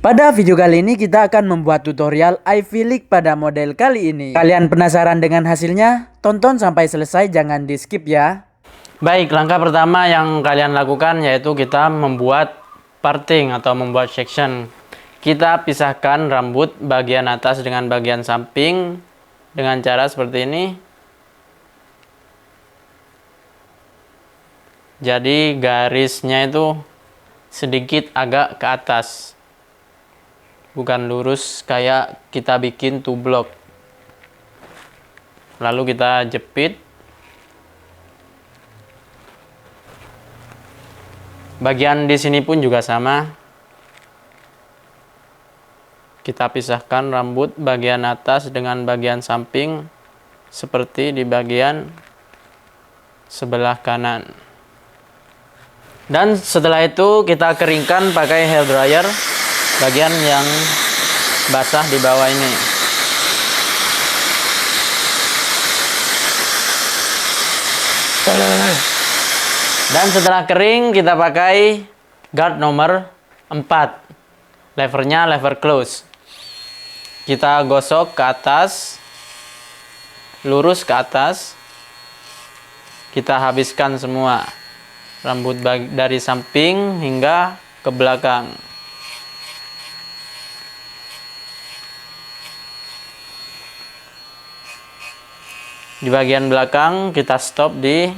Pada video kali ini kita akan membuat tutorial Ivy League pada model kali ini. Kalian penasaran dengan hasilnya? Tonton sampai selesai, jangan di skip ya. Baik, langkah pertama yang kalian lakukan yaitu kita membuat parting atau membuat section. Kita pisahkan rambut bagian atas dengan bagian samping dengan cara seperti ini. Jadi garisnya itu sedikit agak ke atas. Bukan lurus kayak kita bikin two block. Lalu kita jepit. Bagian di sini pun juga sama. Kita pisahkan rambut bagian atas dengan bagian samping seperti di bagian sebelah kanan. Dan setelah itu kita keringkan pakai hair dryer bagian yang basah di bawah ini. Dan setelah kering kita pakai guard nomor 4. Levernya lever close. Kita gosok ke atas, lurus ke atas. Kita habiskan semua rambut dari samping hingga ke belakang. Di bagian belakang kita stop di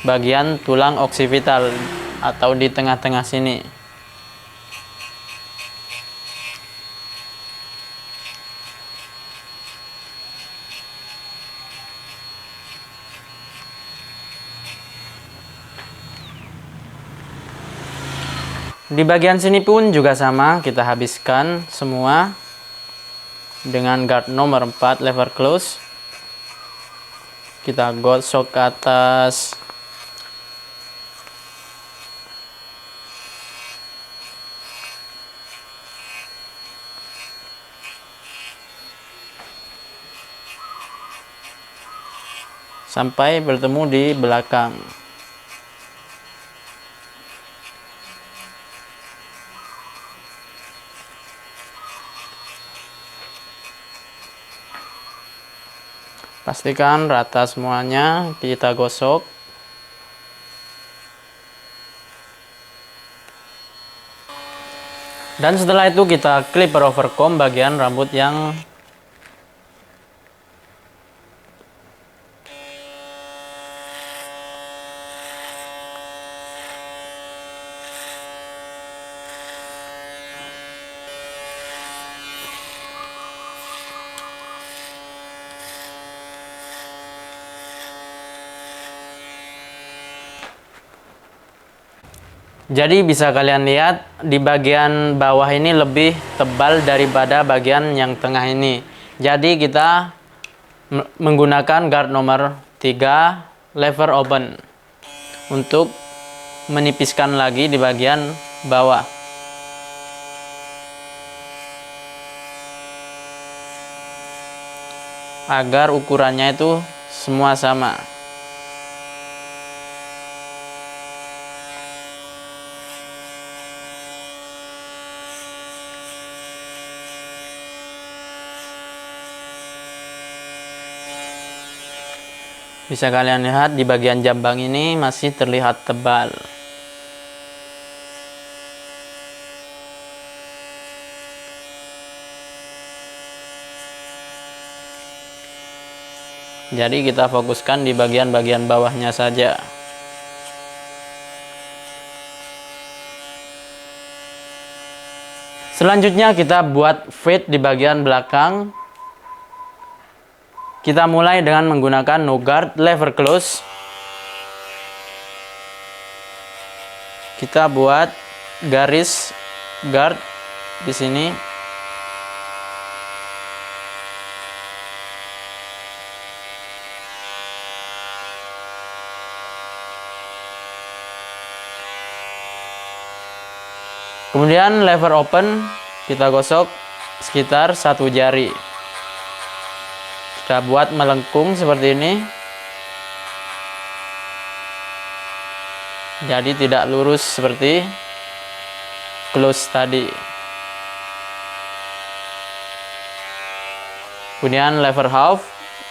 bagian tulang oksipital atau di tengah-tengah sini. Di bagian sini pun juga sama, kita habiskan semua dengan guard nomor 4 lever close. Kita gosok ke atas. Sampai bertemu di belakang. Pastikan rata semuanya, kita gosok. Dan setelah itu kita clipper overcomb bagian rambut yang jadi bisa kalian lihat di bagian bawah ini lebih tebal daripada bagian yang tengah ini. Jadi kita menggunakan guard nomor 3 lever open untuk menipiskan lagi di bagian bawah. Agar ukurannya itu semua sama. Bisa kalian lihat di bagian jambang ini masih terlihat tebal. Jadi kita fokuskan di bagian-bagian bawahnya saja. Selanjutnya kita buat fade di bagian belakang. Kita mulai dengan menggunakan no guard lever close. Kita buat garis guard di sini. Kemudian lever open kita gosok sekitar 1 jari. Kita buat melengkung seperti ini. Jadi tidak lurus seperti close tadi. Kemudian lever half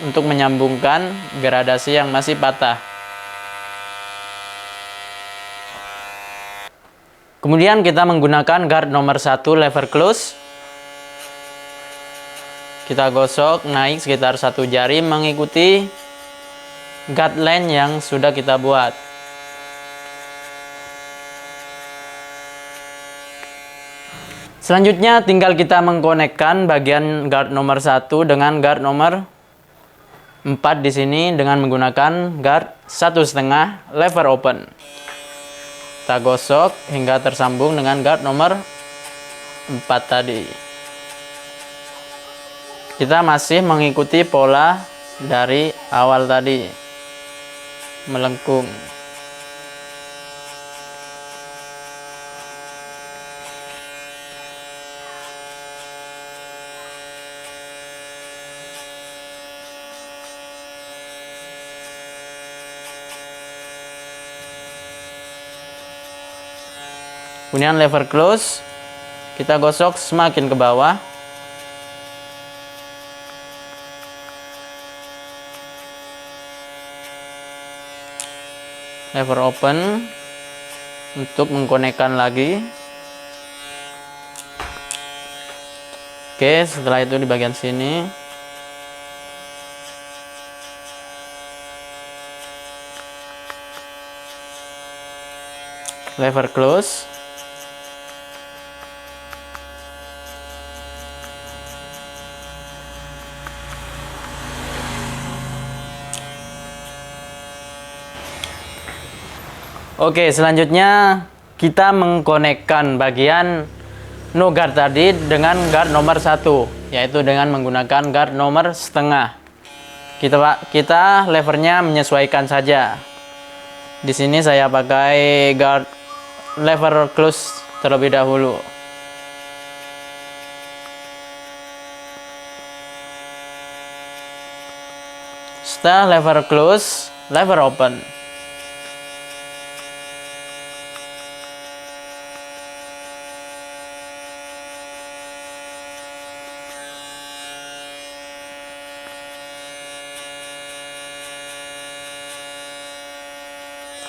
untuk menyambungkan gradasi yang masih patah. Kemudian kita menggunakan guard nomor 1 lever close. Kita gosok naik sekitar 1 jari mengikuti guard line yang sudah kita buat. Selanjutnya tinggal kita mengkonekkan bagian guard nomor 1 dengan guard nomor 4 di sini dengan menggunakan guard 1,5 lever open. Kita gosok hingga tersambung dengan guard nomor 4 tadi. Kita masih mengikuti pola dari awal tadi, melengkung. Kemudian lever close kita gosok semakin ke bawah. Lever open untuk mengkonekkan lagi. Oke, setelah itu di bagian sini lever close. Oke, selanjutnya kita mengkonekkan bagian no guard tadi dengan guard nomor 1, yaitu dengan menggunakan guard nomor 1,5. Kita levernya menyesuaikan saja. Di sini saya pakai guard lever close terlebih dahulu. Setelah lever close, lever open.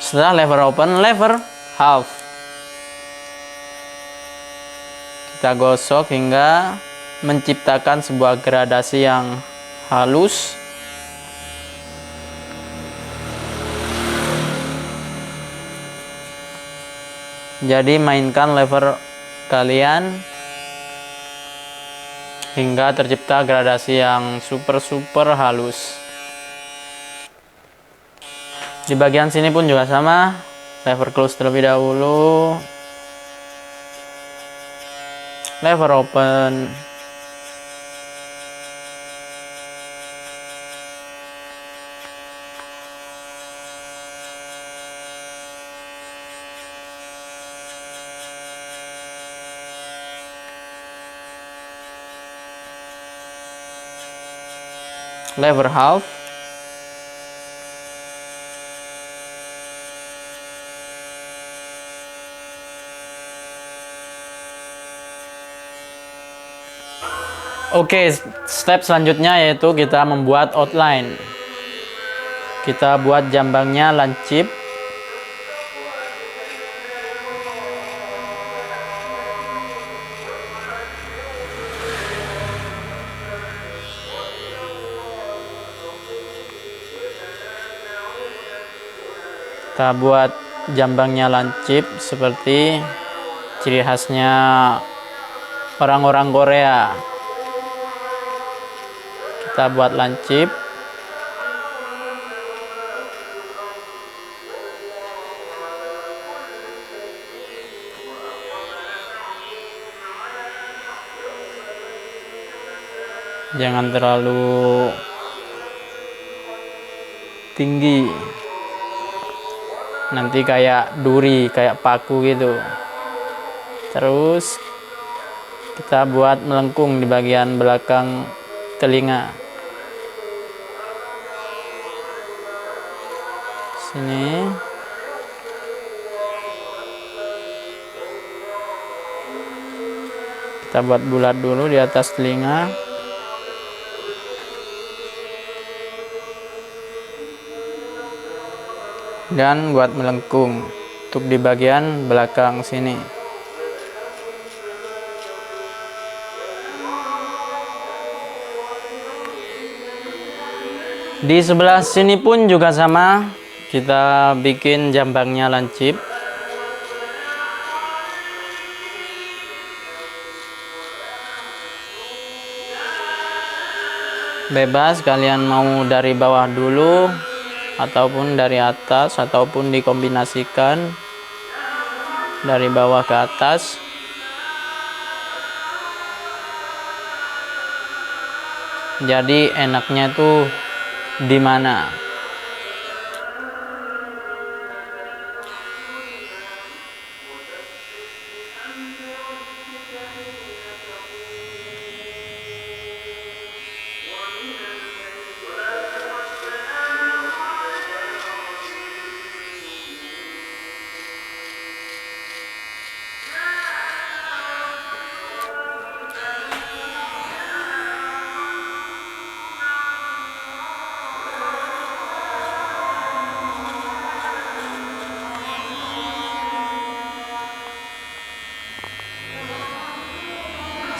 Setelah lever open, lever half. Kita gosok hingga menciptakan sebuah gradasi yang halus. Jadi mainkan lever kalian hingga tercipta gradasi yang super halus. Di bagian sini pun juga sama, lever close terlebih dahulu, lever open. Lever half. Oke, step selanjutnya yaitu kita membuat outline. Kita buat jambangnya lancip. Kita buat jambangnya lancip seperti ciri khasnya orang-orang Korea. Kita buat lancip. Jangan terlalu tinggi. Nanti kayak duri, kayak paku gitu. Terus kita buat melengkung di bagian belakang telinga. Sini. Kita buat bulat dulu di atas telinga. dan buat melengkung untuk di bagian belakang sini. Di sebelah sini pun juga sama, kita bikin jambangnya lancip. Bebas kalian mau dari bawah dulu ataupun dari atas, ataupun dikombinasikan dari bawah ke atas. Jadi enaknya tuh di mana?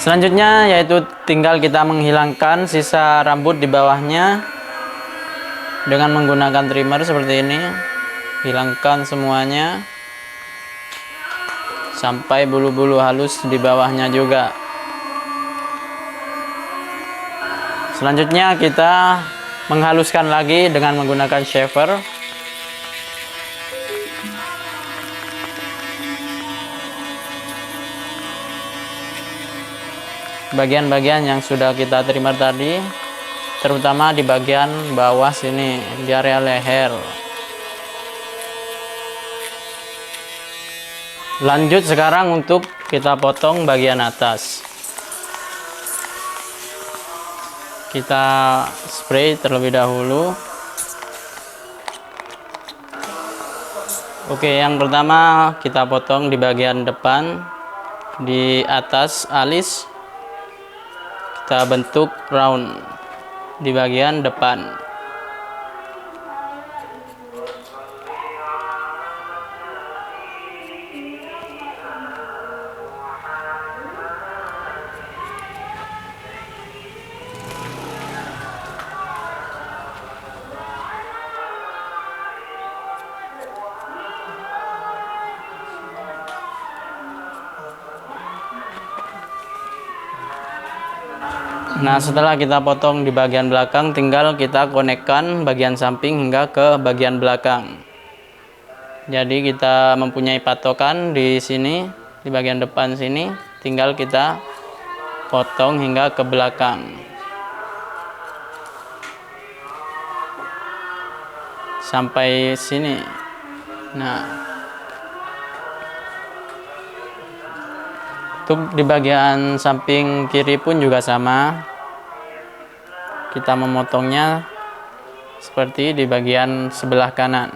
Selanjutnya yaitu tinggal kita menghilangkan sisa rambut di bawahnya dengan menggunakan trimmer seperti ini. Hilangkan semuanya sampai bulu-bulu halus di bawahnya juga. Selanjutnya kita menghaluskan lagi dengan menggunakan shaver. Bagian-bagian yang sudah kita trimmer tadi, terutama di bagian bawah sini, di area leher. Lanjut sekarang untuk kita potong bagian atas. Kita spray terlebih dahulu. Oke, yang pertama kita potong di bagian depan, di atas alis. Kita bentuk round di bagian depan. Nah, setelah kita potong di bagian belakang, tinggal kita konekkan bagian samping hingga ke bagian belakang. Jadi kita mempunyai patokan di sini, di bagian depan sini, tinggal kita potong hingga ke belakang. Sampai sini. Nah, untuk di bagian samping kiri pun juga sama. Kita memotongnya seperti di bagian sebelah kanan.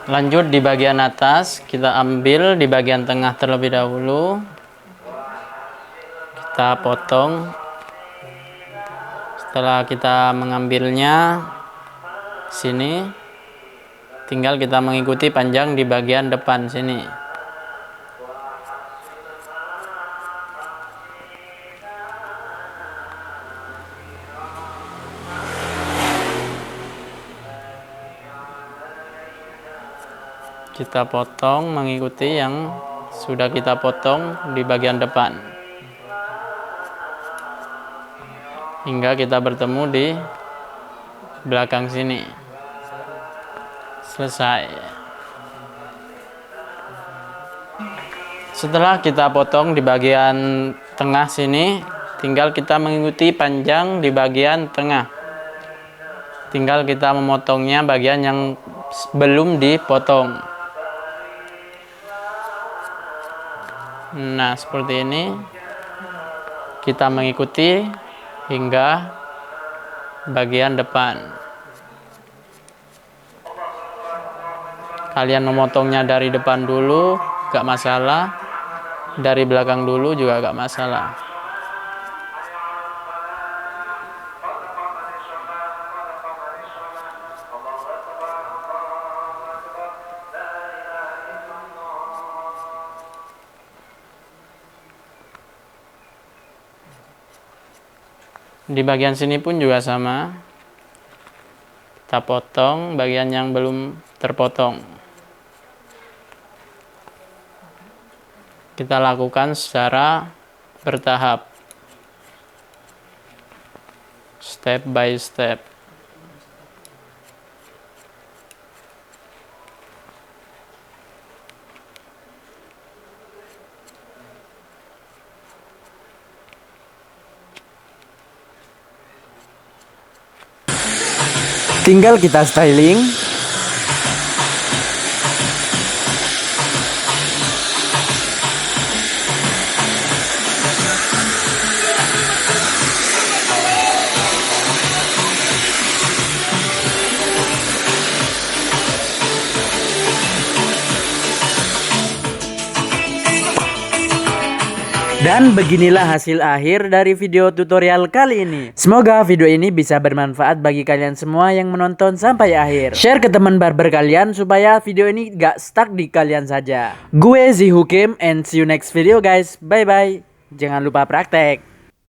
Lanjut di bagian atas, kita ambil di bagian tengah terlebih dahulu. Kita potong. Setelah kita mengambilnya sini, tinggal kita mengikuti panjang di bagian depan sini. Kita potong mengikuti yang sudah kita potong di bagian depan. Hingga kita bertemu di belakang sini. Selesai. Setelah kita potong di bagian tengah sini, tinggal kita mengikuti panjang di bagian tengah. Tinggal kita memotongnya bagian yang belum dipotong. Nah, seperti ini. Kita mengikuti hingga bagian depan. Kalian memotongnya dari depan dulu, gak masalah. Dari belakang dulu juga gak masalah. Di bagian sini pun juga sama. Kita potong bagian yang belum terpotong. Kita lakukan secara bertahap. Step by step. Tinggal kita styling. Dan beginilah hasil akhir dari video tutorial kali ini. Semoga video ini bisa bermanfaat bagi kalian semua yang menonton sampai akhir. Share ke teman barber kalian supaya video ini gak stuck di kalian saja. Gue Zihukim and see you next video guys. Bye bye. Jangan lupa praktek.